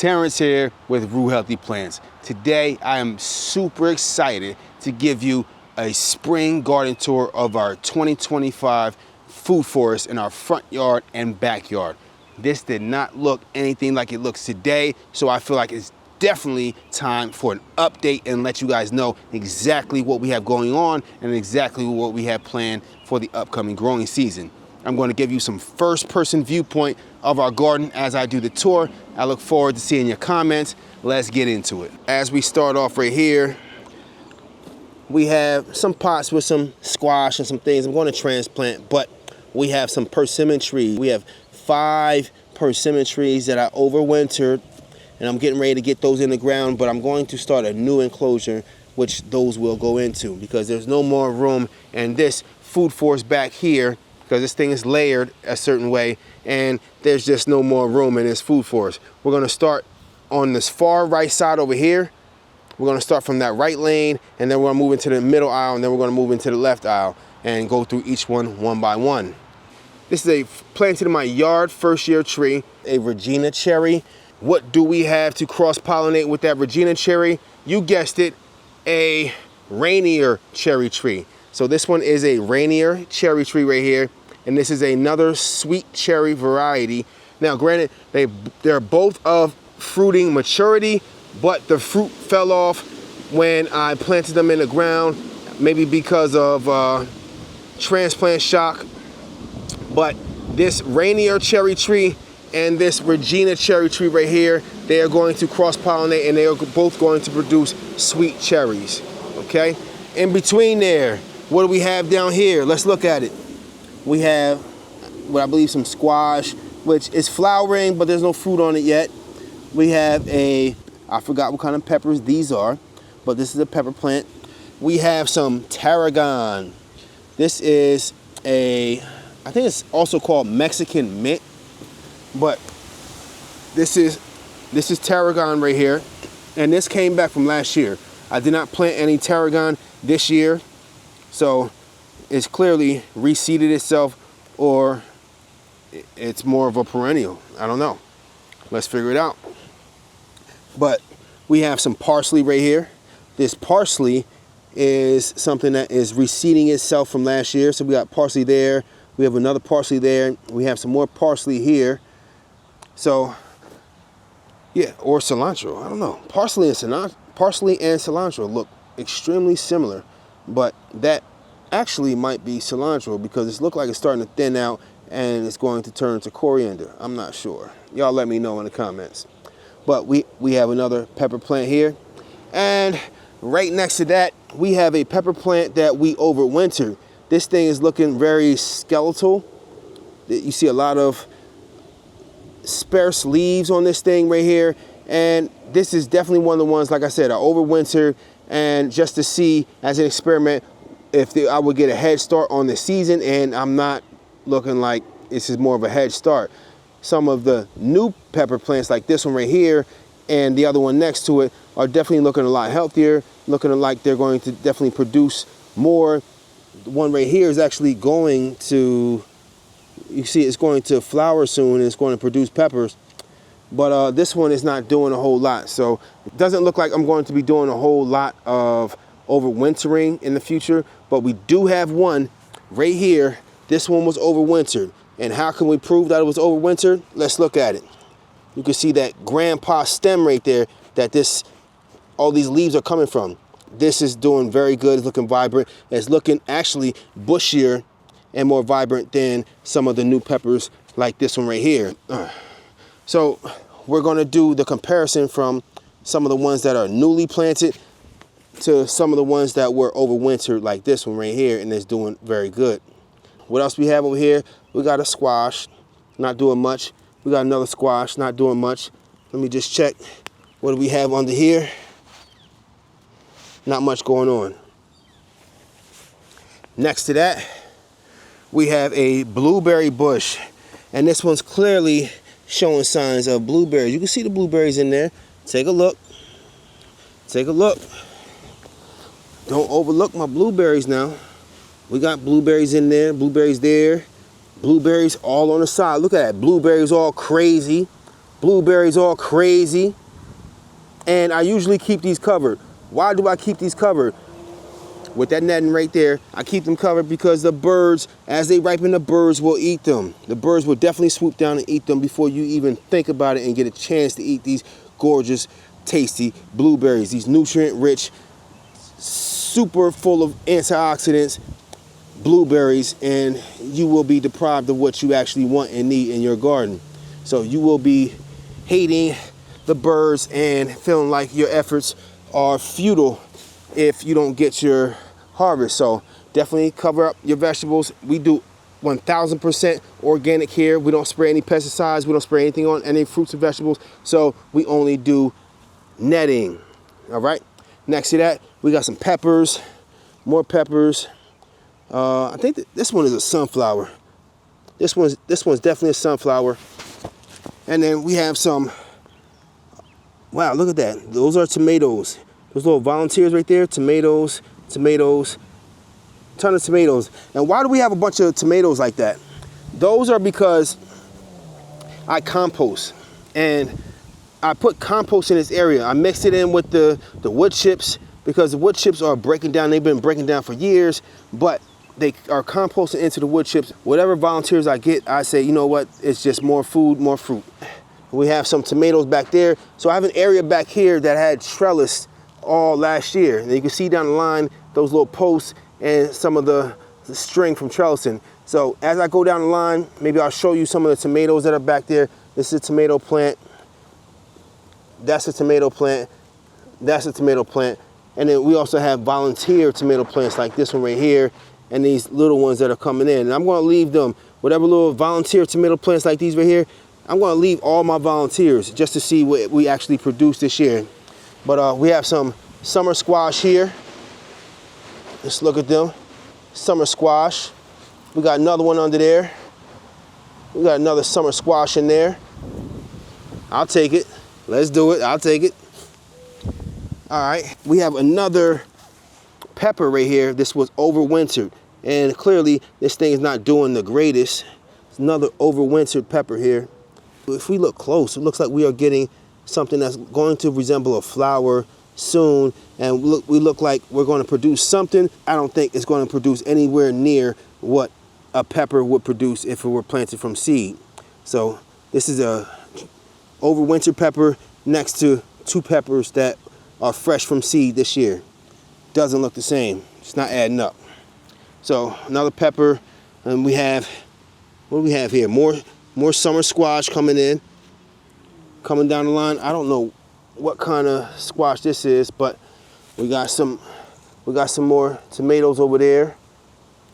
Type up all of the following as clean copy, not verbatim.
Terrence here with Rue Healthy Plants. Today I am super excited to give you a spring garden tour of our 2025 food forest in our front yard and backyard. This did not look anything like it looks today, so I feel like it's definitely time for an update and let you guys know exactly what we have going on and exactly what we have planned for the upcoming growing season. I'm going to give you some first-person viewpoint of our garden as I do the tour. I look forward to seeing your comments. Let's get into it. As we start off right here, we have some pots with some squash and some things I'm going to transplant, but we have some persimmon trees. We have 5 persimmon trees that I overwintered, and I'm getting ready to get those in the ground, but I'm going to start a new enclosure which those will go into because there's no more room in this food forest back here because this thing is layered a certain way and there's just no more room in this food forest. We're going to start on this far right side over here. We're going to start from that right lane, and then we're going to move into the middle aisle, and then we're going to move into the left aisle and go through each one by one. This is a planted in my yard first year tree, a Regina cherry. What do we have to cross-pollinate with that Regina cherry? You guessed it, a Rainier cherry tree. So this one is a Rainier cherry tree right here, and this is another sweet cherry variety. Now granted, they're both of fruiting maturity, but the fruit fell off when I planted them in the ground, maybe because of transplant shock. But this Rainier cherry tree and this Regina cherry tree right here, they are going to cross-pollinate and they are both going to produce sweet cherries, okay? In between there, what do we have down here? Let's look at it. We have what I believe some squash, which is flowering, but there's no fruit on it yet. We have I forgot what kind of peppers these are, but this is a pepper plant. We have some tarragon. This is I think it's also called Mexican mint, but this is tarragon right here, and this came back from last year. I did not plant any tarragon this year, so it's clearly reseeded itself, or it's more of a perennial. I don't know. Let's figure it out. But we have some parsley right here. This parsley is something that is reseeding itself from last year. So we got parsley there. We have another parsley there. We have some more parsley here. So, yeah, or cilantro. I don't know. Parsley and cilantro look extremely similar, but that actually might be cilantro because it looks like it's starting to thin out and it's going to turn to coriander. I'm not sure. Y'all let me know in the comments. But we have another pepper plant here. And right next to that, we have a pepper plant that we overwintered. This thing is looking very skeletal. You see a lot of sparse leaves on this thing right here. And this is definitely one of the ones, like I said, I overwintered, and just to see as an experiment if I would get a head start on the season, and I'm not looking like this is more of a head start. Some of the new pepper plants like this one right here and the other one next to it are definitely looking a lot healthier, looking like they're going to definitely produce more. The one right here is actually going to, you see it's going to flower soon and it's going to produce peppers. But this one is not doing a whole lot. So it doesn't look like I'm going to be doing a whole lot of overwintering in the future, but we do have one right here. This one was overwintered. And how can we prove that it was overwintered? Let's look at it. You can see that grandpa stem right there that all these leaves are coming from. This is doing very good. It's looking vibrant. It's looking actually bushier and more vibrant than some of the new peppers like this one right here. So we're going to do the comparison from some of the ones that are newly planted to some of the ones that were overwintered like this one right here, and it's doing very good. What else we have over here? We got a squash, not doing much. We got another squash, not doing much. Let me just check. What do we have under here? Not much going on. Next to that, we have a blueberry bush. And this one's clearly showing signs of blueberries. You can see the blueberries in there. Take a look. Take a look. Don't overlook my blueberries now. We got blueberries in there, blueberries there, blueberries all on the side. Look at that, blueberries all crazy. blueberries all crazy. And I usually keep these covered. Why do I keep these covered? With that netting right there, I keep them covered because the birds, as they ripen, the birds will eat them. The birds will definitely swoop down and eat them before you even think about it and get a chance to eat these gorgeous, tasty blueberries. These nutrient-rich, super full of antioxidants blueberries, and you will be deprived of what you actually want and need in your garden. So you will be hating the birds and feeling like your efforts are futile if you don't get your harvest. So definitely cover up your vegetables. We do 1000% organic here. We don't spray any pesticides. We don't spray anything on any fruits and vegetables. So we only do netting. All right. Next to that, we got some peppers, more peppers. I think that this one is a sunflower. This one's definitely a sunflower. And then we have some, wow, look at that. Those are tomatoes. Those little volunteers right there, tomatoes, tomatoes, ton of tomatoes. And why do we have a bunch of tomatoes like that? Those are because I compost. And I put compost in this area. I mixed it in with the wood chips because the wood chips are breaking down. They've been breaking down for years, but they are composting into the wood chips. Whatever volunteers I get, I say, you know what? It's just more food, more fruit. We have some tomatoes back there. So I have an area back here that had trellis all last year. And you can see down the line, those little posts and some of the string from trellising. So as I go down the line, maybe I'll show you some of the tomatoes that are back there. This is a tomato plant. That's a tomato plant. That's a tomato plant. And then we also have volunteer tomato plants like this one right here and these little ones that are coming in. And I'm gonna leave them, whatever little volunteer tomato plants like these right here, I'm gonna leave all my volunteers just to see what we actually produce this year. But we have some summer squash here. Let's look at them. Summer squash. We got another one under there. We got another summer squash in there. I'll take it. Let's do it. I'll take it. All right. We have another pepper right here. This was overwintered. And clearly this thing is not doing the greatest. It's another overwintered pepper here. If we look close, it looks like we are getting something that's going to resemble a flower soon, and we look like we're going to produce something. I don't think it's going to produce anywhere near what a pepper would produce if it were planted from seed. So this is a overwinter pepper next to two peppers that are fresh from seed this year. Doesn't look the same. It's not adding up. So another pepper, and we have, what do we have here? More summer squash coming in. Coming down the line, I don't know what kind of squash this is, but we got some more tomatoes over there.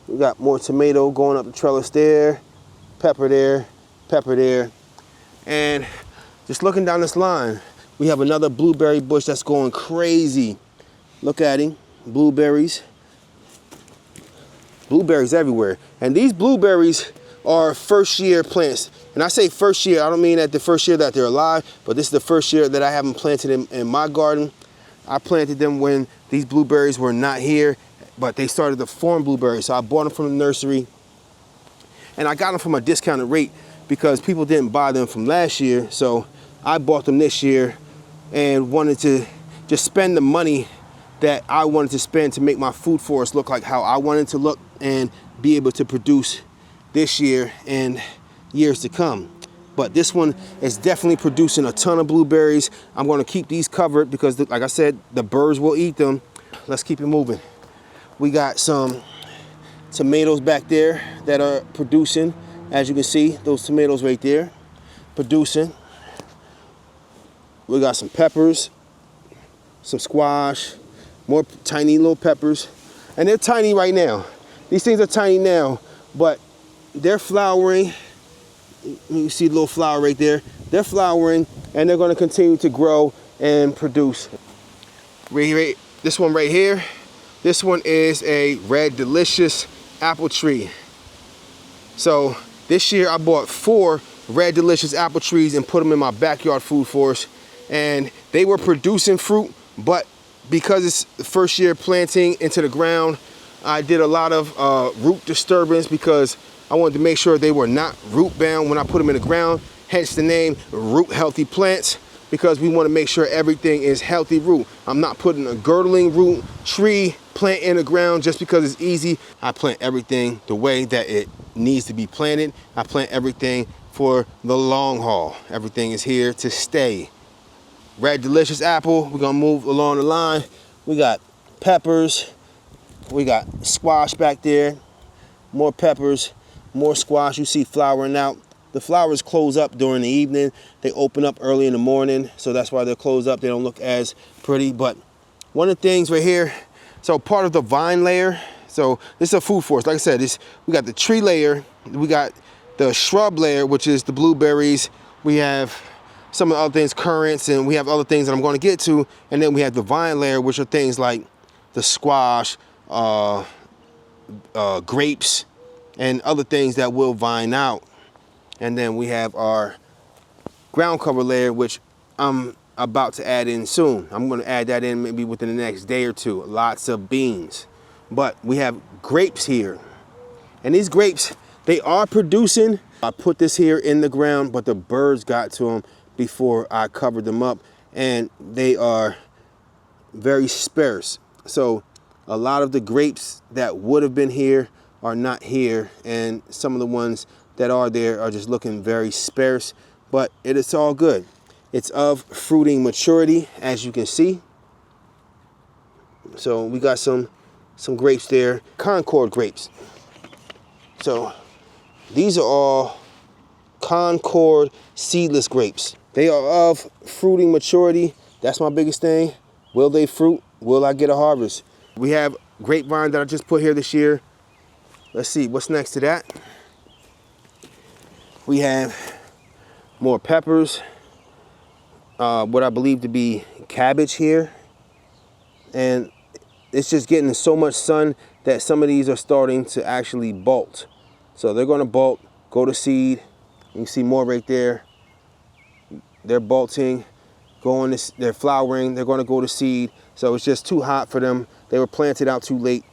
We got more tomato going up the trellis there, pepper there, pepper there. And just looking down this line, we have another blueberry bush that's going crazy. Look at him, blueberries. Blueberries everywhere. And these blueberries are first year plants. And I say first year, I don't mean that the first year that they're alive, but this is the first year that I have them planted in my garden. I planted them when these blueberries were not here, but they started to form blueberries. So I bought them from the nursery, and I got them from a discounted rate because people didn't buy them from last year. So I bought them this year and wanted to just spend the money that I wanted to spend to make my food forest look like how I wanted to look and be able to produce this year and years to come. But this one is definitely producing a ton of blueberries. I'm going to keep these covered because, like I said, the birds will eat them. Let's keep it moving. We got some tomatoes back there that are producing. As you can see, those tomatoes right there producing. We got some peppers, some squash, more tiny little peppers. And they're tiny right now. These things are tiny now, but they're flowering. You see the little flower right there. They're flowering, and they're going to continue to grow and produce. This one right here, this one is a red delicious apple tree. So this year I bought 4 red delicious apple trees and put them in my backyard food forest, and they were producing fruit, but because it's the first year planting into the ground, I did a lot of root disturbance because I wanted to make sure they were not root bound when I put them in the ground. hence the name Root Healthy Plants, because we want to make sure everything is healthy root. I'm not putting a girdling root tree plant in the ground just because it's easy. I plant everything the way that it needs to be planted. I plant everything for the long haul. Everything is here to stay. Red delicious apple, we're gonna move along the line. We got peppers, we got squash back there, more peppers, more squash. You see flowering out. The flowers close up during the evening. They open up early in the morning, so that's why they're closed up. They don't look as pretty, but one of the things right here, so part of the vine layer, so this is a food forest. Like I said, we got the tree layer, we got the shrub layer, which is the blueberries. We have some of the other things, currants, and we have other things that I'm going to get to. And then we have the vine layer, which are things like the squash, grapes, and other things that will vine out. And then we have our ground cover layer, which I'm about to add in soon. I'm going to add that in maybe within the next day or two. Lots of beans. But we have grapes here. And these grapes, they are producing. I put this here in the ground, but the birds got to them before I covered them up, and they are very sparse. So a lot of the grapes that would have been here are not here, and some of the ones that are there are just looking very sparse, but it is all good. It's of fruiting maturity, as you can see. So we got some grapes there, Concord grapes. So these are all Concord seedless grapes. They are of fruiting maturity. That's my biggest thing. Will they fruit? Will I get a harvest? We have grapevine that I just put here this year. Let's see, what's next to that? We have more peppers, what I believe to be cabbage here. And it's just getting so much sun that some of these are starting to actually bolt. So they're gonna bolt, go to seed. You can see more right there. They're bolting, they're flowering, they're gonna go to seed. So it's just too hot for them. They were planted out too late.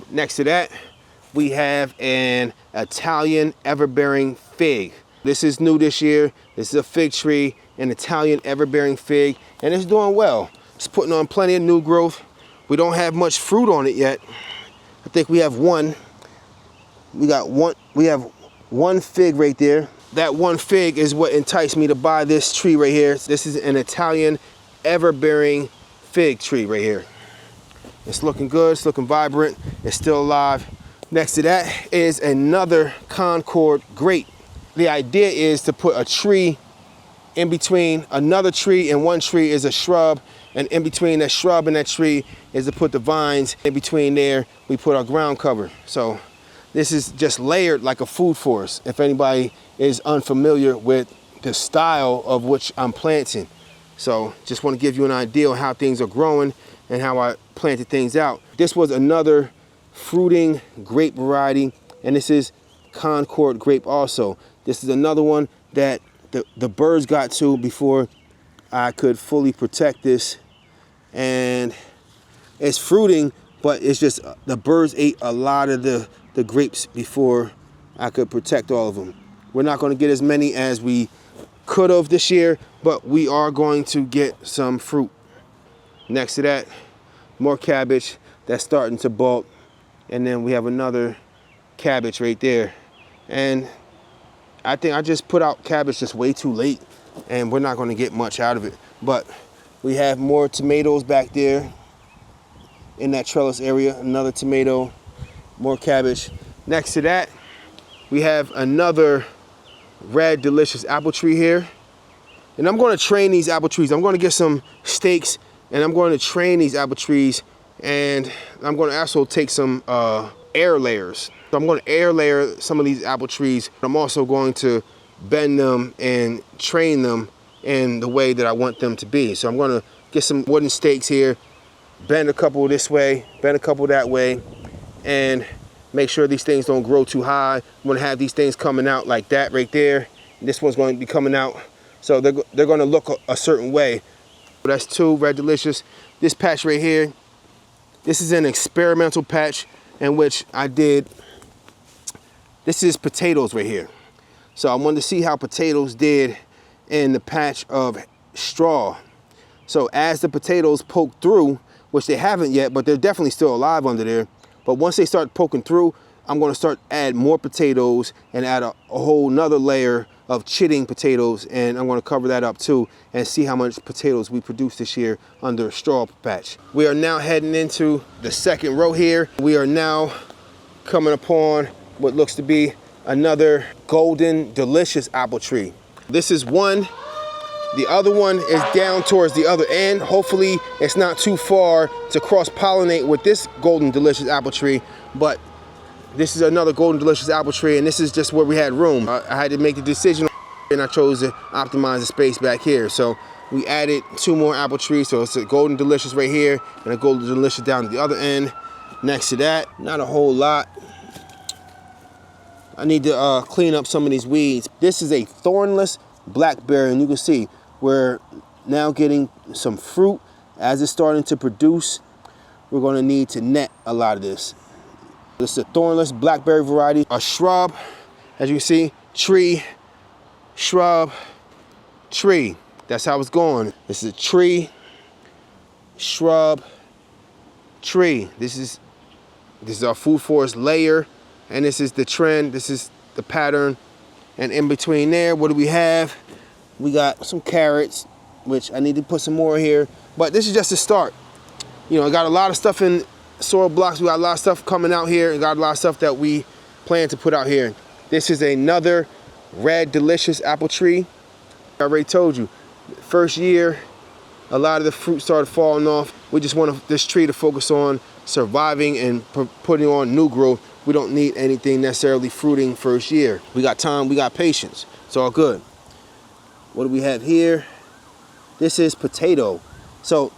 Next to that, we have an Italian everbearing fig. This is new this year. This is a fig tree, an Italian everbearing fig, and it's doing well. It's putting on plenty of new growth. We don't have much fruit on it yet. I think we have one. We have one fig right there. That one fig is what enticed me to buy this tree right here. This is an Italian everbearing fig tree right here. It's looking good, it's looking vibrant, it's still alive. Next to that is another Concord grape. The idea is to put a tree in between another tree, and one tree is a shrub, and in between that shrub and that tree is to put the vines. In between there, we put our ground cover. So this is just layered like a food forest, if anybody is unfamiliar with the style of which I'm planting. So just want to give you an idea of how things are growing and how I planted things out. This was another fruiting grape variety, and this is Concord grape also. This is another one that the birds got to before I could fully protect this. And it's fruiting, but it's just the birds ate a lot of the grapes before I could protect all of them. We're not going to get as many as we could have this year, but we are going to get some fruit. Next to that, more cabbage that's starting to bulk, and then we have another cabbage right there. And I think I just put out cabbage just way too late, and we're not going to get much out of it. But we have more tomatoes back there in that trellis area, another tomato, more cabbage. Next to that, we have another red delicious apple tree here. And I'm going to train these apple trees. I'm going to get some stakes, and I'm going to train these apple trees, and I'm going to also take some air layers. So I'm going to air layer some of these apple trees. I'm also going to bend them and train them in the way that I want them to be. So I'm going to get some wooden stakes here, bend a couple this way, bend a couple that way, and make sure these things don't grow too high. I'm going to have these things coming out like that right there. This one's going to be coming out. So they're going to look a certain way. That's two red delicious. This patch right here, this is an experimental patch in which I did, this is potatoes right here. So I wanted to see how potatoes did in the patch of straw. So as the potatoes poke through, which they haven't yet, but they're definitely still alive under there. But once they start poking through, I'm gonna start add more potatoes and add a whole nother layer of chitting potatoes, and I'm gonna cover that up too and see how much potatoes we produce this year under a straw patch. We are now heading into the second row here. We are now coming upon what looks to be another golden delicious apple tree. This is one. The other one is down towards the other end. Hopefully it's not too far to cross-pollinate with this golden delicious apple tree, but this is another golden delicious apple tree, and this is just where we had room. I had to make the decision, and I chose to optimize the space back here. So we added 2 more apple trees. So it's a golden delicious right here and a golden delicious down at the other end. Next to that, not a whole lot. I need to clean up some of these weeds. This is a thornless blackberry, and you can see we're now getting some fruit. As it's starting to produce, we're going to need to net a lot of this. This is a thornless blackberry variety, a shrub, as you can see, tree, shrub, tree. That's how it's going. This is a tree, shrub, tree. This is our food forest layer, and this is the trend. This is the pattern. And in between there, what do we have? We got some carrots, which I need to put some more here, but this is just a start. You know, I got a lot of stuff in soil blocks. We got a lot of stuff coming out here, and got a lot of stuff that we plan to put out here. This is another red delicious apple tree. I already told you, first year, a lot of the fruit started falling off. We just want this tree to focus on surviving and putting on new growth. We don't need anything necessarily fruiting first year. We got time, we got patience. It's all good. What do we have here? This is potato. So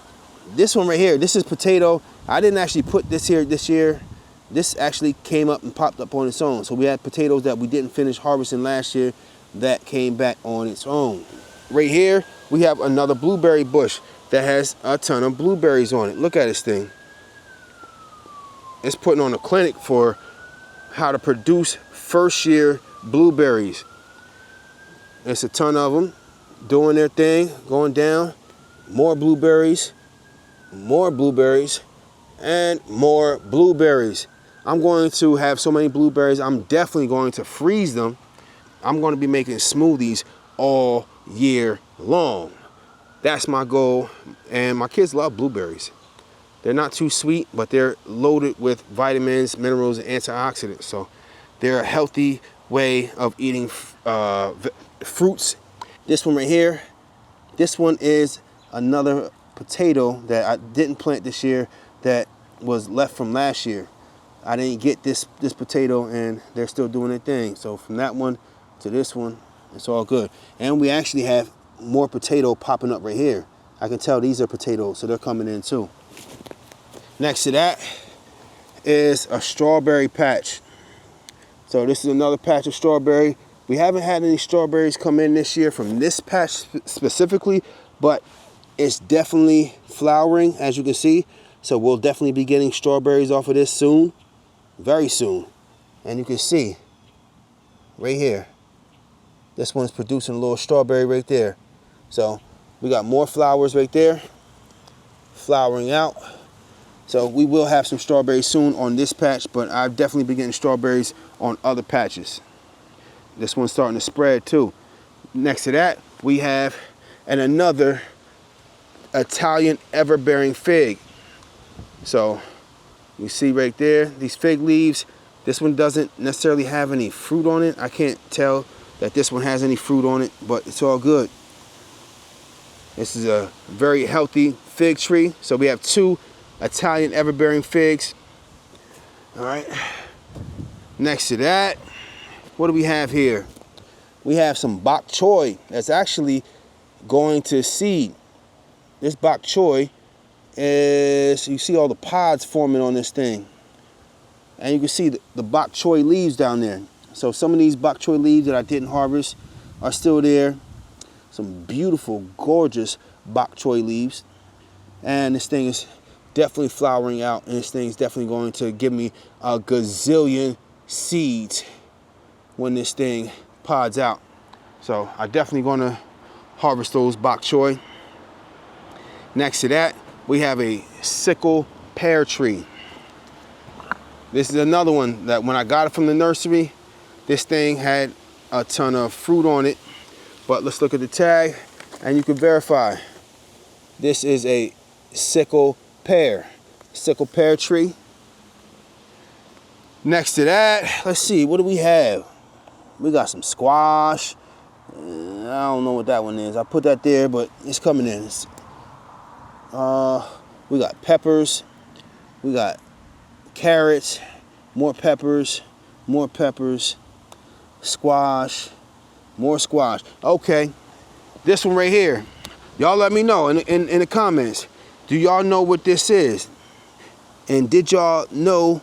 this one right here, this is potato. I didn't actually put this here this year. This actually came up and popped up on its own. So we had potatoes that we didn't finish harvesting last year that came back on its own. Right here, we have another blueberry bush that has a ton of blueberries on it. Look at this thing. It's putting on a clinic for how to produce first year blueberries. It's a ton of them doing their thing, going down. More blueberries, and more blueberries. I'm going to have so many blueberries, I'm definitely going to freeze them. I'm going to be making smoothies all year long. That's my goal, and my kids love blueberries. They're not too sweet, but they're loaded with vitamins, minerals, and antioxidants. So they're a healthy way of eating fruits. This one right here, this one is another potato that I didn't plant this year that was left from last year. I didn't get this potato, and they're still doing their thing. So from that one to this one, it's all good. And we actually have more potato popping up right here. I can tell these are potatoes, so they're coming in too. Next to that is a strawberry patch. So this is another patch of strawberry. We haven't had any strawberries come in this year from this patch specifically, but it's definitely flowering, as you can see. So we'll definitely be getting strawberries off of this soon, very soon. And you can see right here, this one's producing a little strawberry right there. So we got more flowers right there, flowering out. So we will have some strawberries soon on this patch, but I've definitely been getting strawberries on other patches. This one's starting to spread too. Next to that, we have another Italian ever-bearing fig. So you see right there, these fig leaves. This one doesn't necessarily have any fruit on it. I can't tell that this one has any fruit on it, but it's all good. This is a very healthy fig tree. So we have 2 Italian ever-bearing figs. All right. Next to that, what do we have here? We have some bok choy that's actually going to seed. This bok choy is, you see all the pods forming on this thing. And you can see the bok choy leaves down there. So some of these bok choy leaves that I didn't harvest are still there. Some beautiful, gorgeous bok choy leaves. And this thing is definitely flowering out, and this thing is definitely going to give me a gazillion seeds when this thing pods out. So I'm definitely gonna harvest those bok choy. Next to that, we have a sickle pear tree. This is another one that when I got it from the nursery, this thing had a ton of fruit on it. But let's look at the tag and you can verify. This is a sickle pear tree. Next to that, let's see, what do we have? We got some squash. I don't know what that one is. I put that there, but it's coming in. We got peppers. We got carrots, more peppers, squash, more squash. Okay, this one right here. Y'all let me know in the comments. Do y'all know what this is? And did y'all know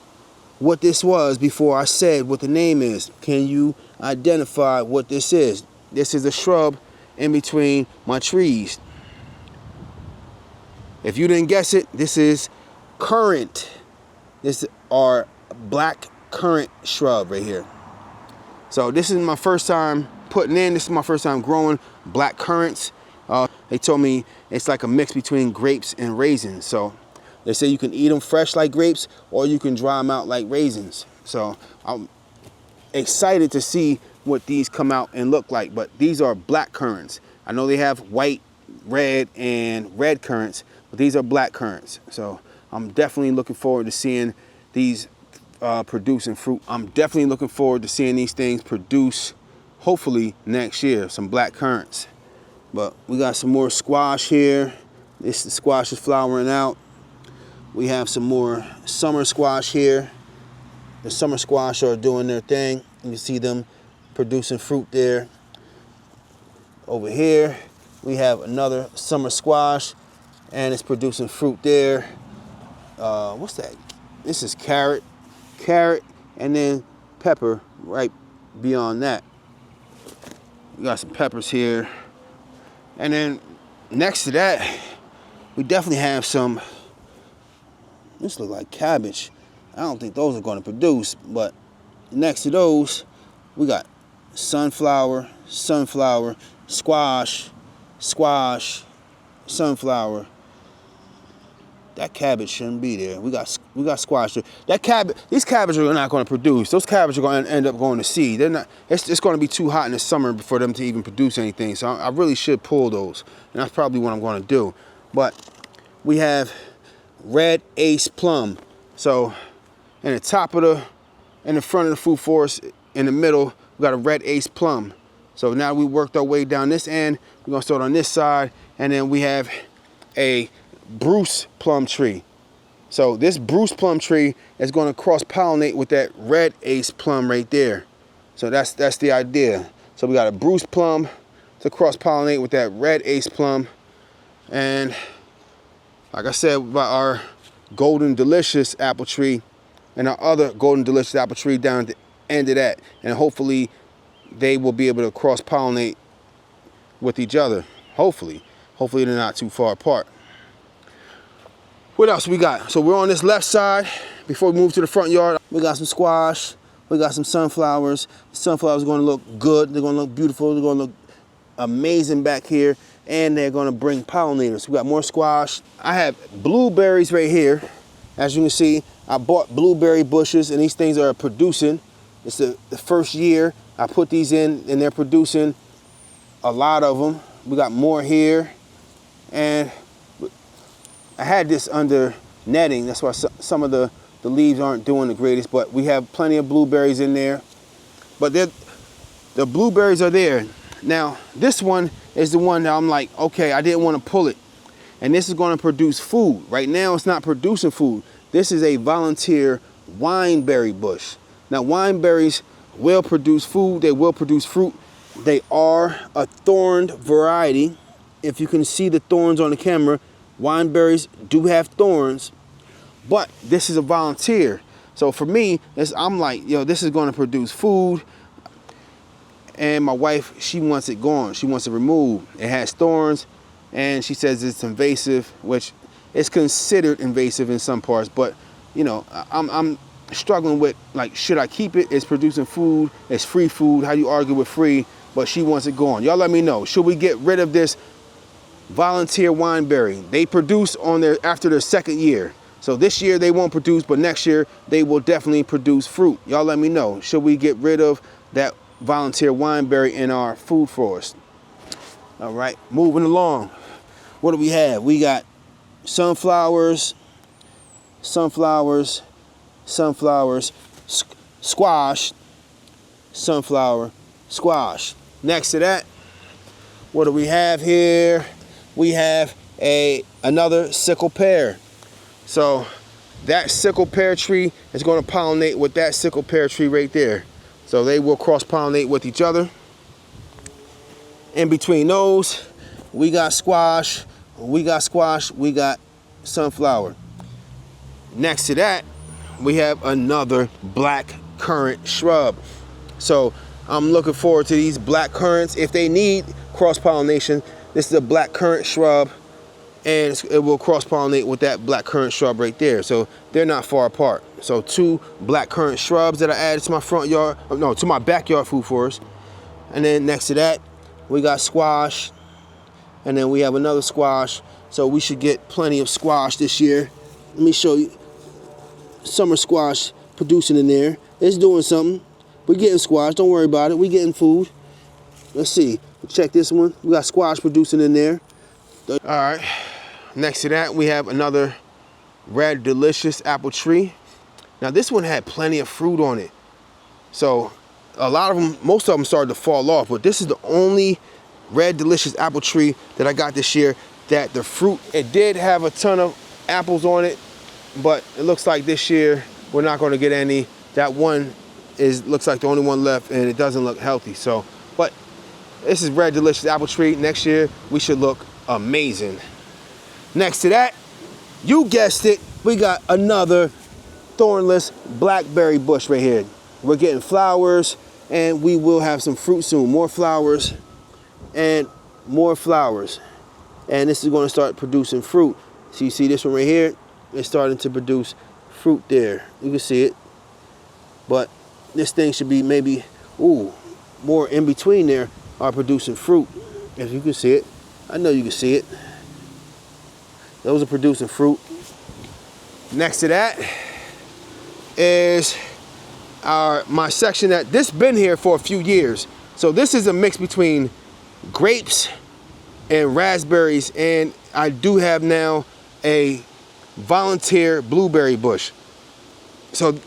what this was before I said what the name is? Can you identify what this is? This is a shrub in between my trees. If you didn't guess it, this is currant. This is our black currant shrub right here. So this is my first time this is my first time growing black currants. They told me it's like a mix between grapes and raisins. So they say you can eat them fresh like grapes or you can dry them out like raisins. So I'm excited to see what these come out and look like, but these are black currants. I know they have white, red, and red currants, but these are black currants. So I'm definitely looking forward to seeing these producing fruit. I'm definitely looking forward to seeing these things produce, hopefully next year, some black currants. But we got some more squash here. The squash is flowering out. We have some more summer squash here. The summer squash are doing their thing. You can see them producing fruit there. Over here, we have another summer squash, and it's producing fruit there. What's that? This is carrot, and then pepper right beyond that. We got some peppers here. And then next to that, we definitely have some, this look like cabbage. I don't think those are going to produce, but next to those, we got sunflower, squash, sunflower. That cabbage shouldn't be there. We got squash there. These cabbages are not going to produce. Those cabbages are going to end up going to seed. They're not. It's going to be too hot in the summer for them to even produce anything. So I really should pull those, and that's probably what I'm going to do. But we have red ace plum. So in the front of the food forest, in the middle, we got a red ace plum. So now we worked our way down this end. We're gonna start on this side, and then we have a Bruce plum tree. So this Bruce plum tree is going to cross-pollinate with that red ace plum right there. So that's the idea. So we got a Bruce plum to cross-pollinate with that red ace plum, and like I said about our golden delicious apple tree and our other golden delicious apple tree down at the end of that, and hopefully they will be able to cross-pollinate with each other. Hopefully they're not too far apart. What else we got? So we're on this left side. Before we move to the front yard, we got some squash. We got some sunflowers. The sunflowers are going to look good. They're going to look beautiful. They're going to look amazing back here. And they're going to bring pollinators. We got more squash. I have blueberries right here. As you can see, I bought blueberry bushes, and these things are producing. It's the first year I put these in, and they're producing a lot of them. We got more here. And I had this under netting. That's why some of the leaves aren't doing the greatest, but we have plenty of blueberries in there. But the blueberries are there. Now, this one is the one that I'm like, okay, I didn't want to pull it. And this is going to produce food. Right now, it's not producing food. This is a volunteer wineberry bush. Now, wineberries will produce food. They will produce fruit. They are a thorned variety. If you can see the thorns on the camera, wineberries do have thorns, but this is a volunteer. So for me, I'm like, yo, this is going to produce food. And my wife, she wants it gone. She wants it removed. It has thorns, and she says it's invasive, which is considered invasive in some parts. But you know, I'm struggling with, like, should I keep it? It's producing food, it's free food. How do you argue with free? But she wants it gone. Y'all let me know. Should we get rid of this volunteer wineberry? They produce on their after their second year. So this year they won't produce, but next year they will definitely produce fruit. Y'all let me know. Should we get rid of that volunteer wineberry in our food forest? All right, moving along. What do we have? We got sunflowers, sunflowers, sunflowers, squash, sunflower, squash. Next to that, what do we have here? We have another sickle pear. So that sickle pear tree is going to pollinate with that sickle pear tree right there. So they will cross-pollinate with each other. In between those, we got squash, we got sunflower. Next to that, we have another black currant shrub. So I'm looking forward to these black currants. If they need cross-pollination, this is a black currant shrub, and it will cross-pollinate with that black currant shrub right there. So they're not far apart. So 2 black currant shrubs that I added to my front yard, no, to my backyard food forest. And then next to that, we got squash, and then we have another squash. So we should get plenty of squash this year. Let me show you summer squash producing in there. It's doing something. We're getting squash, don't worry about it. We're getting food. Let's see, check this one. We got squash producing in there. All right, next to that, we have another red delicious apple tree. Now this one had plenty of fruit on it. So a lot of them, most of them started to fall off, but this is the only red delicious apple tree that I got this year that the fruit, it did have a ton of apples on it, but it looks like this year we're not going to get any. That one looks like the only one left, and it doesn't look healthy. So, but this is red delicious apple tree. Next year we should look amazing. Next to that, you guessed it, we got another thornless blackberry bush right here. We're getting flowers, and we will have some fruit soon. More flowers and more flowers. And this is going to start producing fruit. So you see this one right here? It's starting to produce fruit there. You can see it. But this thing should be maybe, more in between there are producing fruit. If you can see it. I know you can see it. Those are producing fruit. Next to that is my section that this been here for a few years. So this is a mix between grapes and raspberries, and I do have now a volunteer blueberry bush. So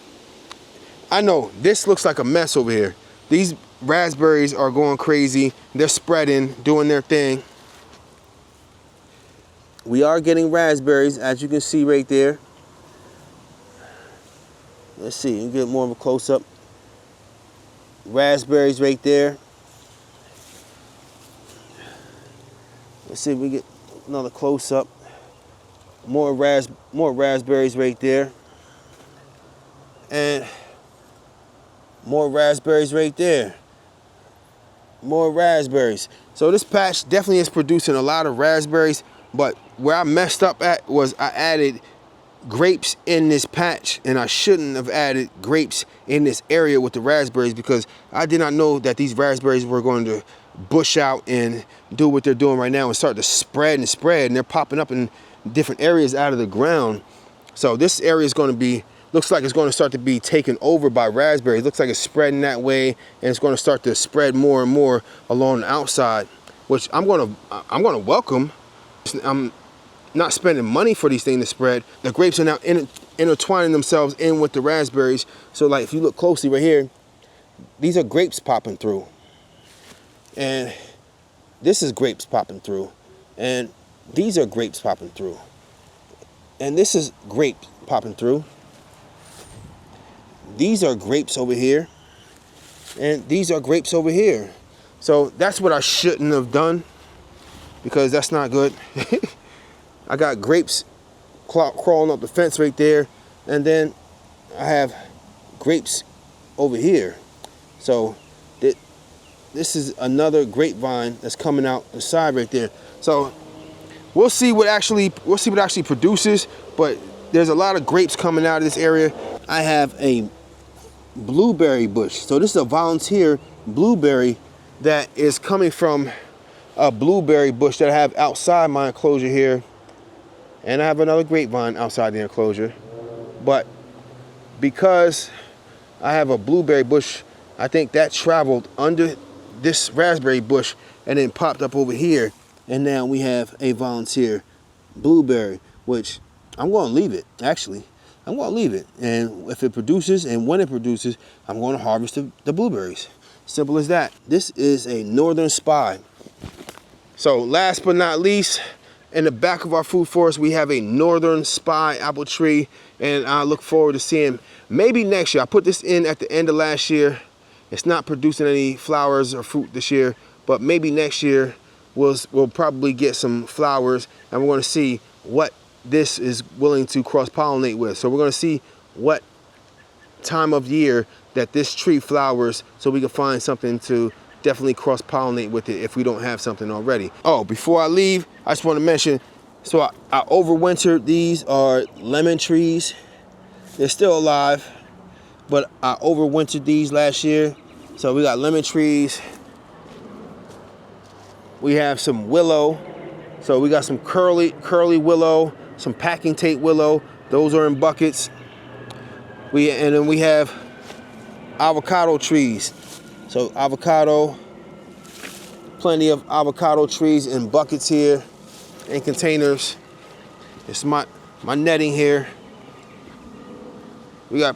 I know this looks like a mess over here. These raspberries are going crazy. They're spreading, doing their thing. We are getting raspberries, as you can see right there. Let's see, you get more of a close-up. Raspberries right there. Let's see if we get another close-up. More raspberries right there. And more raspberries right there. More raspberries. So this patch definitely is producing a lot of raspberries, but where I messed up at was I added grapes in this patch, and I shouldn't have added grapes in this area with the raspberries, because I did not know that these raspberries were going to bush out and do what they're doing right now and start to spread, and they're popping up in different areas out of the ground. So this area is going to be, looks like it's going to start to be taken over by raspberries. Looks like it's spreading that way, and it's going to start to spread more and more along the outside, which I'm going to welcome. I'm not spending money for these things to spread. The grapes are now intertwining themselves in with the raspberries. So like if you look closely right here, these are grapes popping through. And this is grapes popping through. And these are grapes popping through. And this is grapes popping through. These are grapes over here. And these are grapes over here. So that's what I shouldn't have done, because that's not good. I got grapes crawling up the fence right there, and then I have grapes over here. So this is another grapevine that's coming out the side right there. So we'll see what actually produces, but there's a lot of grapes coming out of this area. I have a blueberry bush. So this is a volunteer blueberry that is coming from a blueberry bush that I have outside my enclosure here. And I have another grapevine outside the enclosure. But because I have a blueberry bush, I think that traveled under this raspberry bush and then popped up over here. And now we have a volunteer blueberry, which I'm going to leave it, actually. I'm going to leave it. And if it produces and when it produces, I'm going to harvest the blueberries. Simple as that. This is a northern spy. So last but not least, in the back of our food forest, we have a northern spy apple tree. And I look forward to seeing maybe next year. I put this in at the end of last year. It's not producing any flowers or fruit this year, but maybe next year we'll probably get some flowers, and we're going to see what this is willing to cross-pollinate with. So we're going to see what time of year that this tree flowers, so we can find something to definitely cross-pollinate with it if we don't have something already. Oh, before I leave, I just want to mention, so I overwintered. These are lemon trees. They're still alive, but I overwintered these last year. So we got lemon trees. We have some willow. So we got some curly willow, some packing tape willow. Those are in buckets. And then we have avocado trees. So avocado, plenty of avocado trees in buckets here, in containers. It's my netting here. We got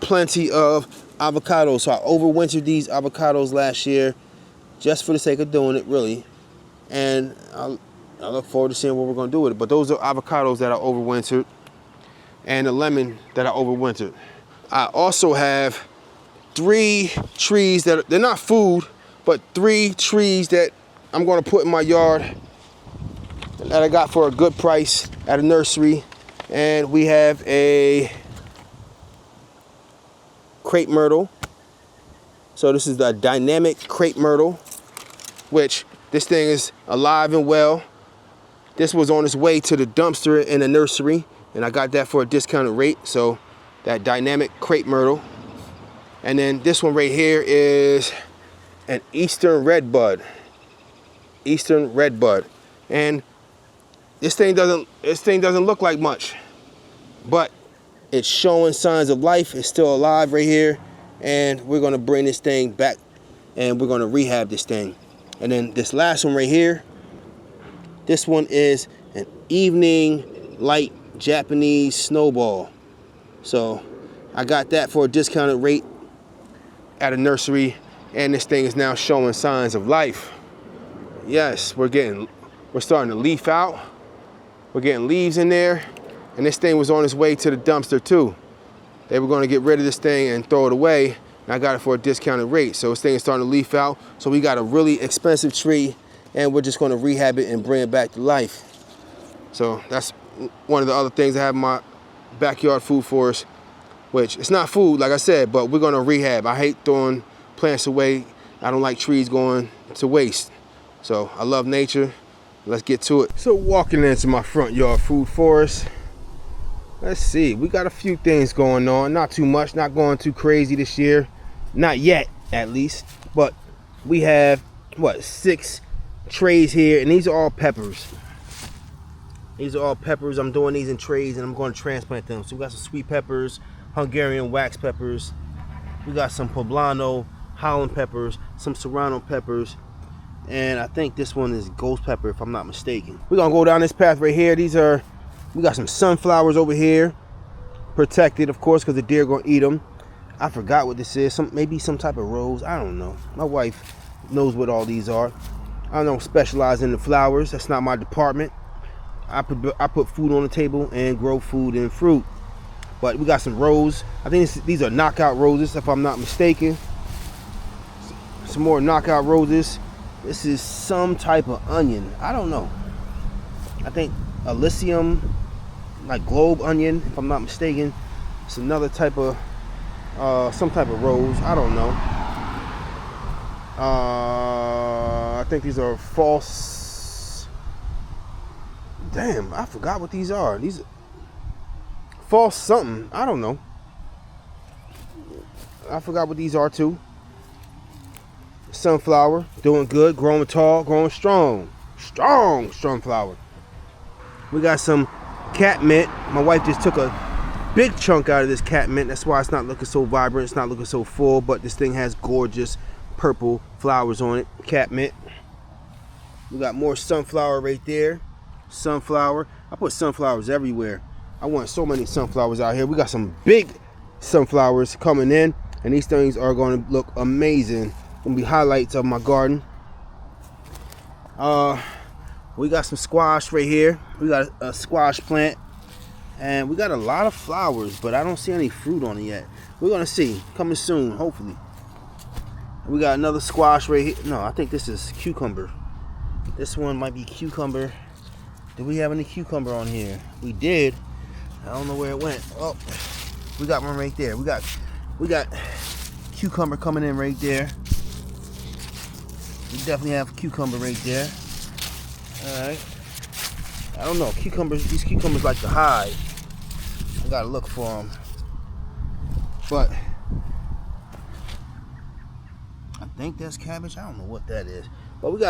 plenty of avocados. So I overwintered these avocados last year just for the sake of doing it, really. And I look forward to seeing what we're going to do with it. But those are avocados that I overwintered, and the lemon that I overwintered. I also have 3 trees that they're not food, but 3 trees that I'm going to put in my yard that I got for a good price at a nursery. And we have a crepe myrtle. So this is the dynamic crepe myrtle, which this thing is alive and well. This was on its way to the dumpster in the nursery, and I got that for a discounted rate. So that dynamic crepe myrtle. And then this one right here is an eastern redbud. Eastern redbud. And this thing doesn't look like much, but it's showing signs of life. It's still alive right here. And we're gonna bring this thing back and we're gonna rehab this thing. And then this last one right here, this one is an evening light Japanese snowball. So I got that for a discounted rate at a nursery, and this thing is now showing signs of life. Yes, we're starting to leaf out. We're getting leaves in there, and this thing was on its way to the dumpster too. They were going to get rid of this thing and throw it away, and I got it for a discounted rate. So this thing is starting to leaf out. So we got a really expensive tree, and we're just going to rehab it and bring it back to life. So that's one of the other things I have in my backyard food forest, which it's not food, like I said, but we're going to rehab. I hate throwing plants away. I don't like trees going to waste. So I love nature. Let's get to it. So walking into my front yard food forest, let's see, we got a few things going on. Not too much, not going too crazy this year. Not yet, at least. But we have, 6 trays here, and these are all peppers. These are all peppers. I'm doing these in trays, and I'm going to transplant them. So we got some sweet peppers, Hungarian wax peppers. We got some poblano, Holland peppers, some serrano peppers, and I think this one is ghost pepper, if I'm not mistaken. We're gonna go down this path right here. We got some sunflowers over here, protected, of course, because the deer are gonna eat them. I forgot what this is. Maybe some type of rose. I don't know. My wife knows what all these are. I don't specialize in the flowers. That's not my department. I put food on the table and grow food and fruit. But we got some rose. I think these are knockout roses, if I'm not mistaken. Some more knockout roses. This is some type of onion. I don't know. I think Elysium, like globe onion, if I'm not mistaken. It's another type of, some type of rose. I don't know. I think these are false. Damn, I forgot what these are. These are false something. I don't know. I forgot what these are too. Sunflower, doing good, growing tall, growing strong. Strong flower. We got some catmint. My wife just took a big chunk out of this catmint. That's why it's not looking so vibrant. It's not looking so full, but this thing has gorgeous purple flowers on it. Catmint. We got more sunflower right there. Sunflower. I put sunflowers everywhere. I want so many sunflowers out here. We got some big sunflowers coming in, and these things are going to look amazing. Gonna be highlights of my garden. We got some squash right here. We got a squash plant, and we got a lot of flowers, but I don't see any fruit on it yet. We're gonna see, coming soon, hopefully. We got another squash right here. No, I think this is cucumber. This one might be cucumber. Do we have any cucumber on here? We did. I don't know where it went. Oh, we got one right there. We got cucumber coming in right there. We definitely have cucumber right there. Alright. I don't know. Cucumbers, these cucumbers like to hide. I gotta look for them. But I think that's cabbage. I don't know what that is. But we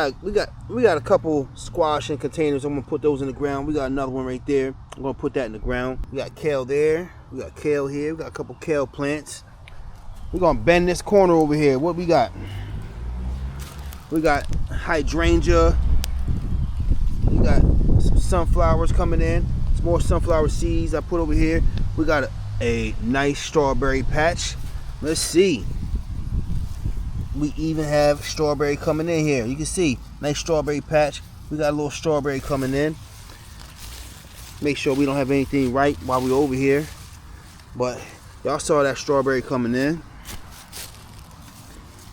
got a couple squash in containers. I'm gonna put those in the ground. We got another one right there. I'm gonna put that in the ground. We got kale there. We got kale here. We got a couple kale plants. We're gonna bend this corner over here. What we got? We got hydrangea. We got some sunflowers coming in. Some more sunflower seeds I put over here. We got a nice strawberry patch. Let's see. We even have strawberry coming in here. You can see, nice strawberry patch. We got a little strawberry coming in. Make sure we don't have anything right while we're over here. But y'all saw that strawberry coming in.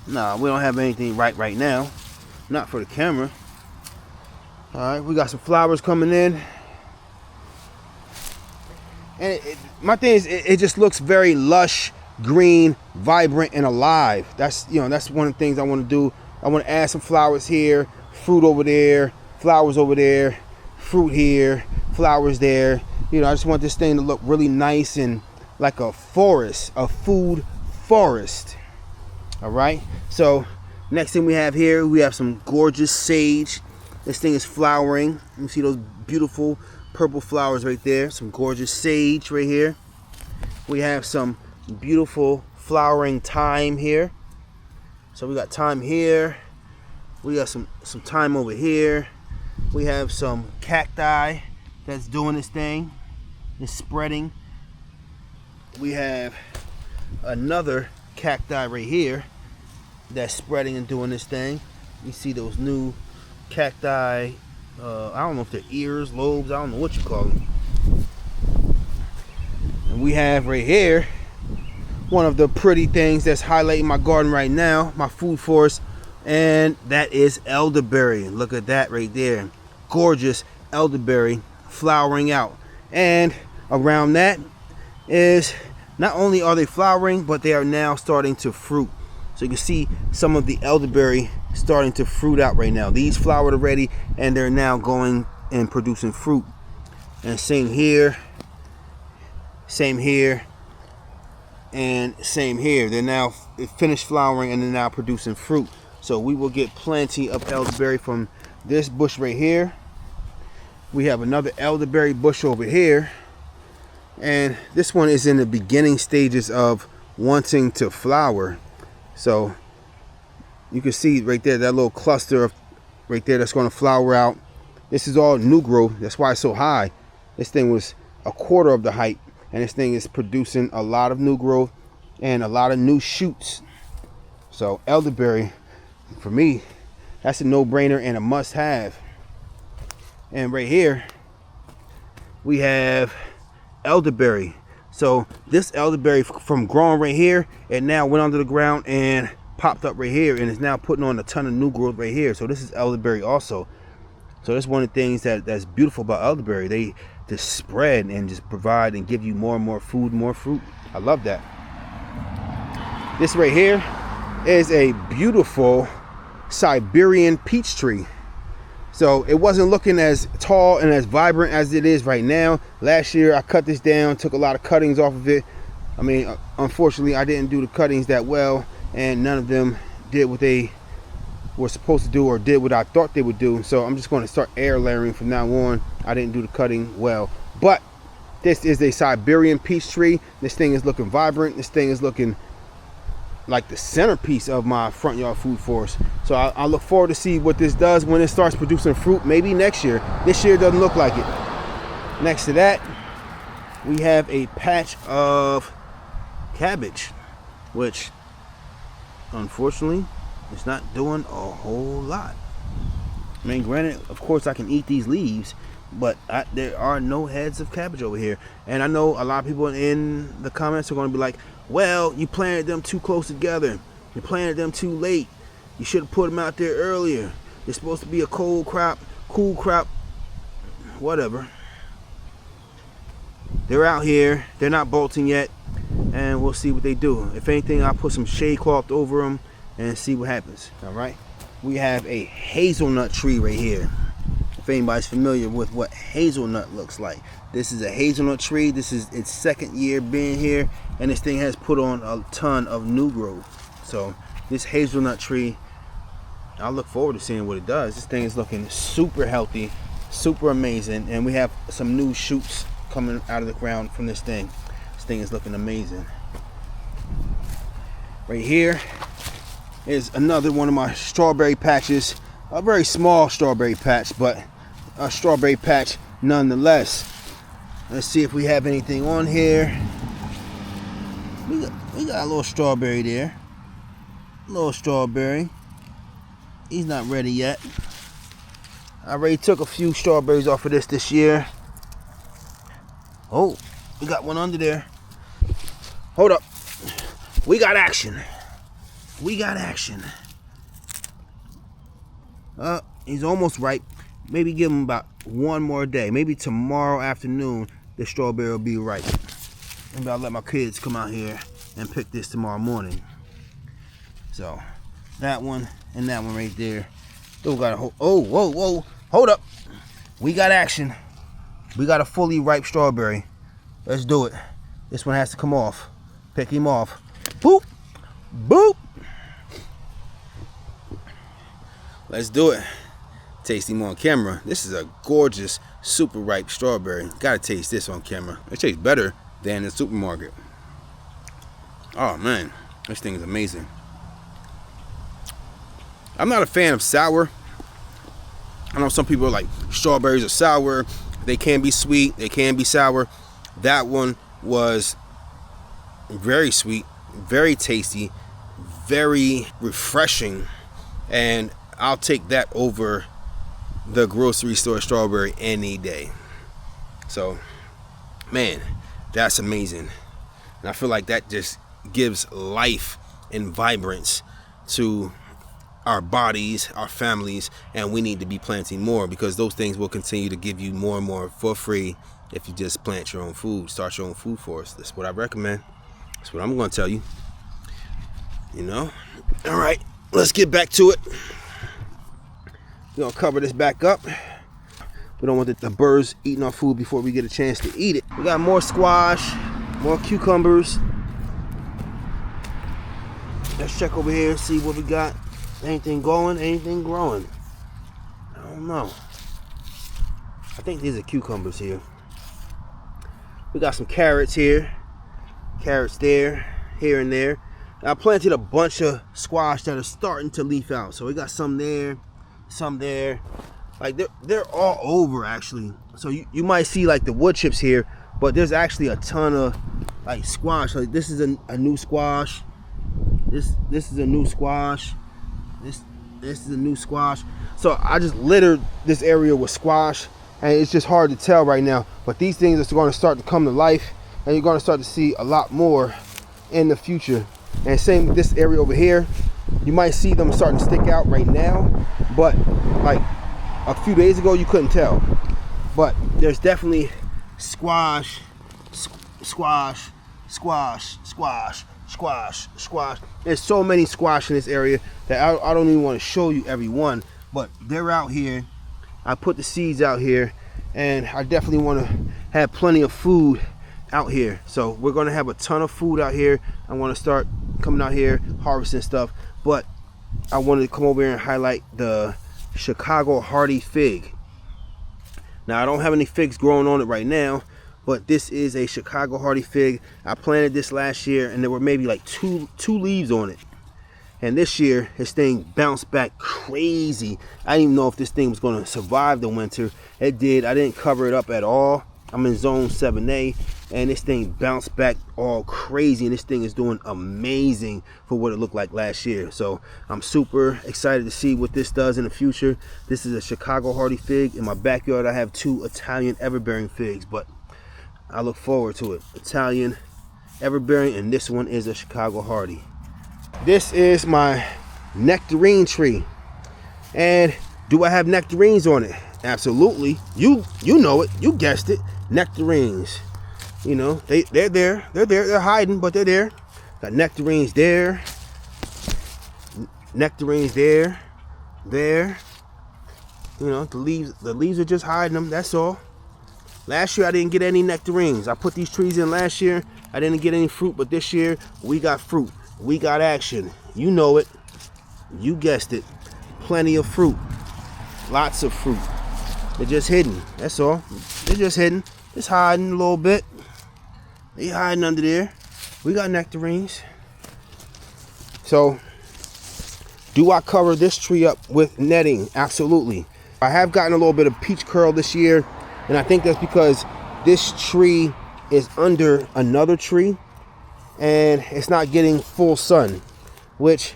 Nah, we don't have anything right now. Not for the camera. Alright, we got some flowers coming in. And my thing is, it just looks very lush, green, vibrant, and alive. That's one of the things I want to do. I want to add some flowers here, fruit over there, flowers over there, fruit here, flowers there. I just want this thing to look really nice and like a forest, a food forest. All right, so next thing we have here, we have some gorgeous sage. This thing is flowering. You see those beautiful purple flowers right there. Some gorgeous sage right here. We have some beautiful flowering thyme here. So we got thyme here. We got some thyme over here. We have some cacti that's doing this thing. It's spreading. We have another cacti right here that's spreading and doing this thing. You see those new cacti. I don't know if they're ears, lobes, I don't know what you call them. And we have right here one of the pretty things that's highlighting my garden right now, my food forest, and that is elderberry. Look at that right there. Gorgeous elderberry flowering out. And around that is, not only are they flowering, but they are now starting to fruit. So you can see some of the elderberry starting to fruit out right now. These flowered already, and they're now going and producing fruit. And same here, and same here. They're now finished flowering and they're now producing fruit. So we will get plenty of elderberry from this bush right here. We have another elderberry bush over here, and this one is in the beginning stages of wanting to flower. So you can see right there that little cluster of right there that's going to flower out. This is all new growth. That's why it's so high. This thing was a quarter of the height, and this thing is producing a lot of new growth and a lot of new shoots. So elderberry, for me, that's a no-brainer and a must-have. And right here we have elderberry. So this elderberry from growing right here, it now went under the ground and popped up right here, and it's now putting on a ton of new growth right here. So this is elderberry also. So that's one of the things that's beautiful about elderberry. They just spread and just provide and give you more and more food, more fruit. I love that. This right here is a beautiful Siberian peach tree. So it wasn't looking as tall and as vibrant as it is right now. Last year I cut this down, took a lot of cuttings off of it, I mean, unfortunately, I didn't do the cuttings that well, and none of them did what they were supposed to do or did what I thought they would do. So I'm just going to start air layering from now on. I didn't do the cutting well, but this is a Siberian peach tree. This thing is looking vibrant. This thing is looking like the centerpiece of my front yard food forest. So I look forward to see what this does when it starts producing fruit, maybe next year. This year doesn't look like it. Next to that, we have a patch of cabbage, which unfortunately is not doing a whole lot. I mean, granted, of course I can eat these leaves, but there are no heads of cabbage over here. And I know a lot of people in the comments are going to be like, well, you planted them too close together. You planted them too late. You should have put them out there earlier. It's supposed to be a cool crop, whatever. They're out here. They're not bolting yet, and we'll see what they do. If anything, I'll put some shade cloth over them and see what happens. All right. We have a hazelnut tree right here. If anybody's familiar with what hazelnut looks like, this is a hazelnut tree. This is its second year being here, and this thing has put on a ton of new growth. So this hazelnut tree, I look forward to seeing what it does. This thing is looking super healthy, super amazing, and we have some new shoots coming out of the ground from this thing. This thing is looking amazing. Right here is another one of my strawberry patches. A very small strawberry patch, but a strawberry patch nonetheless. Let's see if we have anything on here. We got a little strawberry there. A little strawberry. He's not ready yet. I already took a few strawberries off of this year. Oh, we got one under there. Hold up. We got action. We got action. He's almost ripe. Maybe give him about one more day. Maybe tomorrow afternoon, the strawberry will be ripe. Maybe I'll let my kids come out here and pick this tomorrow morning. So, that one and that one right there. Still got a whole, oh, whoa, hold up. We got action. We got a fully ripe strawberry. Let's do it. This one has to come off. Pick him off. Boop, boop. Let's do it. Taste him on camera. This is a gorgeous, super ripe strawberry. Gotta taste this on camera. It tastes better than the supermarket. Oh man, this thing is amazing. I'm not a fan of sour. I know some people are like, strawberries are sour. They can be sweet, they can be sour. That one was very sweet, very tasty, very refreshing, and I'll take that over the grocery store strawberry any day. So, man, that's amazing. And I feel like that just gives life and vibrance to our bodies, our families, and we need to be planting more, because those things will continue to give you more and more for free if you just plant your own food, start your own food forest. That's what I recommend. That's what I'm going to tell you. You know? All right, let's get back to it. We're going to cover this back up. We don't want the birds eating our food before we get a chance to eat it. We got more squash, more cucumbers. Let's check over here and see what we got. Anything going, anything growing? I don't know. I think these are cucumbers here. We got some carrots here. Carrots there, here and there. I planted a bunch of squash that are starting to leaf out. So we got some there, some there. Like they're all over actually. So you might see like the wood chips here, but there's actually a ton of like squash. Like this is a new squash. This is a new squash. This is a new squash. So I just littered this area with squash, and it's just hard to tell right now. But these things are going to start to come to life, and you're going to start to see a lot more in the future. And same with this area over here. You might see them starting to stick out right now, but like a few days ago you couldn't tell. But there's definitely squash, squash, squash, squash, squash, squash. There's so many squash in this area that I don't even want to show you every one, but they're out here. I put the seeds out here, and I definitely want to have plenty of food out here. So we're gonna have a ton of food out here. I want to start coming out here harvesting stuff, but I wanted to come over here and highlight the Chicago hardy fig. Now I don't have any figs growing on it right now, but this is a Chicago hardy fig. I planted this last year and there were maybe like two leaves on it. And this year, this thing bounced back crazy. I didn't even know if this thing was gonna survive the winter. It did. I didn't cover it up at all. I'm in zone 7A, and this thing bounced back all crazy, and this thing is doing amazing for what it looked like last year. So I'm super excited to see what this does in the future. This is a Chicago hardy fig. In my backyard, I have 2 Italian everbearing figs, but I look forward to it. Italian everbearing, and this one is a Chicago hardy. This is my nectarine tree. And do I have nectarines on it? Absolutely. You know it. You guessed it. Nectarines. You know, they're there. They're there. They're hiding, but they're there. Got nectarines there. Nectarines there. There. You know, the leaves are just hiding them. That's all. Last year I didn't get any nectarines. I put these trees in last year. I didn't get any fruit, but this year we got fruit. We got action. You know it. You guessed it. Plenty of fruit. Lots of fruit. They're just hidden. That's all. They're just hidden. Just hiding a little bit. They hiding under there. We got nectarines. So, do I cover this tree up with netting? Absolutely. I have gotten a little bit of peach curl this year, and I think that's because this tree is under another tree and it's not getting full sun, which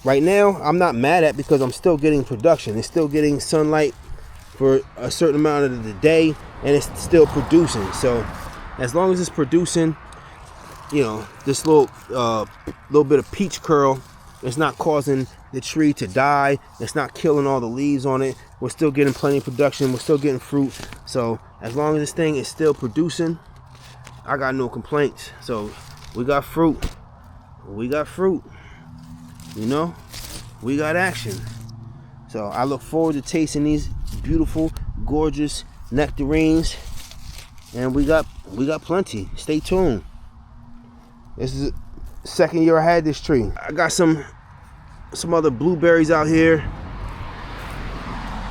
right now I'm not mad at because I'm still getting production. It's still getting sunlight for a certain amount of the day, and it's still producing. So as long as it's producing, you know, this little bit of peach curl, it's not causing the tree to die. It's not killing all the leaves on it. We're still getting plenty of production. We're still getting fruit. So as long as this thing is still producing, I got no complaints. So we got fruit. We got fruit. You know, we got action. So I look forward to tasting these beautiful, gorgeous nectarines, and we got plenty. Stay tuned. This is the second year I had this tree. I got some other blueberries out here.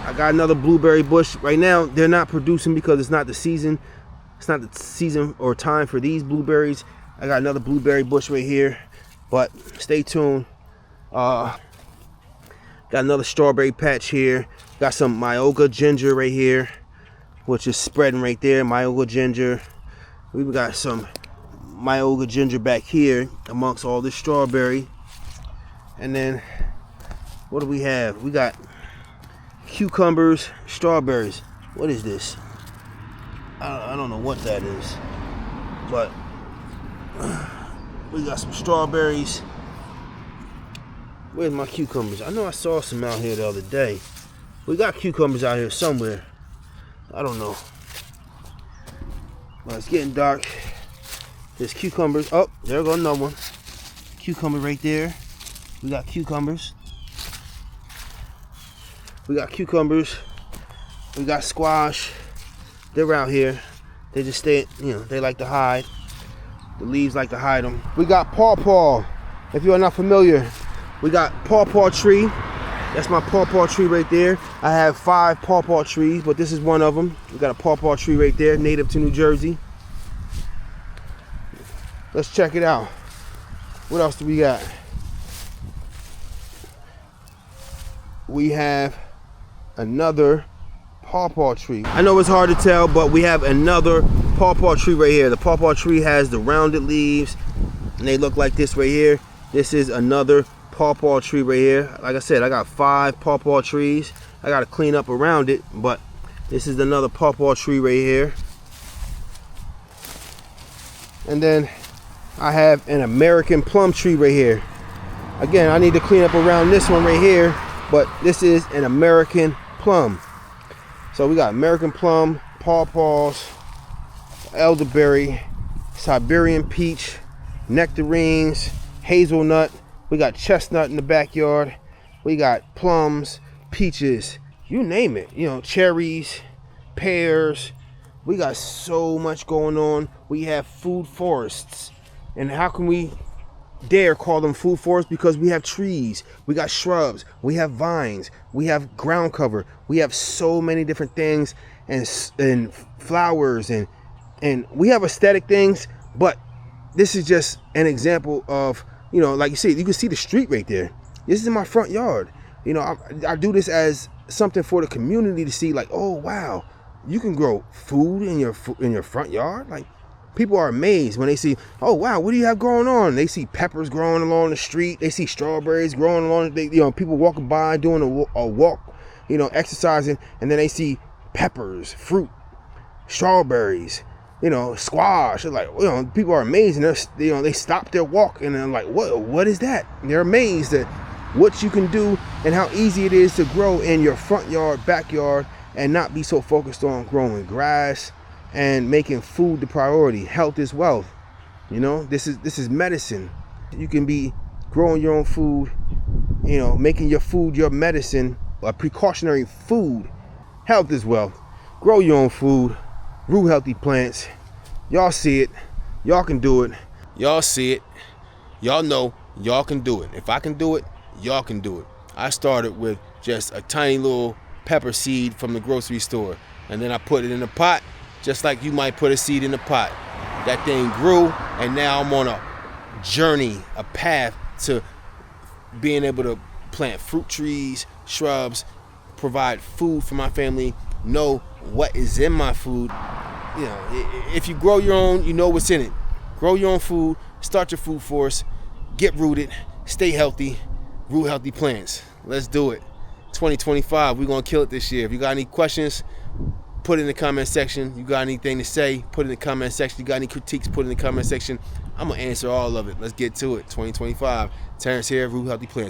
I got another blueberry bush. Right now they're not producing because it's not the season. It's not the season or time for these blueberries. I got another blueberry bush right here, but stay tuned. Got another strawberry patch here. Got some Myoga ginger right here, which is spreading right there. Myoga ginger. We've got some Myoga ginger back here amongst all this strawberry. And then what do we have? We got cucumbers, strawberries. What is this? I don't know what that is, but we got some strawberries. Where's my cucumbers? I know I saw some out here the other day. We got cucumbers out here somewhere. I don't know. Well, it's getting dark. There's cucumbers. Oh, there goes another one. Cucumber right there. We got cucumbers. We got cucumbers. We got squash. They're out here. They just stay, you know, they like to hide. The leaves like to hide them. We got pawpaw. If you are not familiar, we got pawpaw tree. That's my pawpaw tree right there. I have 5 pawpaw trees, but this is one of them. We got a pawpaw tree right there, native to New Jersey. Let's check it out. What else do we got? We have another pawpaw tree. I know it's hard to tell, but we have another pawpaw tree right here. The pawpaw tree has the rounded leaves, and they look like this right here. This is another pawpaw tree right here. Like I said, I got 5 pawpaw trees. I got to clean up around it, but this is another pawpaw tree right here. And then I have an American plum tree right here. Again, I need to clean up around this one right here, but this is an American plum. So we got American plum, pawpaws, elderberry, Siberian peach, nectarines, hazelnut. We got chestnut in the backyard. We got plums, peaches, you name it. You know, cherries, pears, We got so much going on. We have food forests. And how can we dare call them food forests? Because we have trees, we got shrubs, we have vines, we have ground cover, we have so many different things, and flowers, and we have aesthetic things. But this is just an example of, like you see, you can see the street right there. This is my front yard. I do this as something for the community to see, like, oh wow, you can grow food in your front yard. Like, people are amazed when they see, oh wow, what do you have growing on? They see peppers growing along the street. They see strawberries growing along. People walking by doing a walk, exercising, and then they see peppers, fruit, strawberries, squash. They're like, people are amazed, and they stop their walk and they're like, what is that? And they're amazed at what you can do and how easy it is to grow in your front yard, backyard, and not be so focused on growing grass and making food the priority. Health is wealth. This is medicine. You can be growing your own food, making your food your medicine, a precautionary food. Health is wealth. Grow your own food, root healthy plants. Y'all see it. Y'all can do it. Y'all see it. Y'all know y'all can do it. If I can do it, y'all can do it. I started with just a tiny little pepper seed from the grocery store, and then I put it in a pot, just like you might put a seed in a pot. That thing grew, and now I'm on a journey, a path to being able to plant fruit trees, shrubs, provide food for my family, know what is in my food. If you grow your own, you know what's in it. Grow your own food, start your food forest, get rooted, stay healthy, root healthy plants. Let's do it. 2025, we're gonna kill it this year. If you got any questions, put it in the comment section. You got anything to say, put it in the comment section. You got any critiques, put it in the comment section. I'm gonna answer all of it. Let's get to it. 2025. Terrence here, Root Healthy Plants.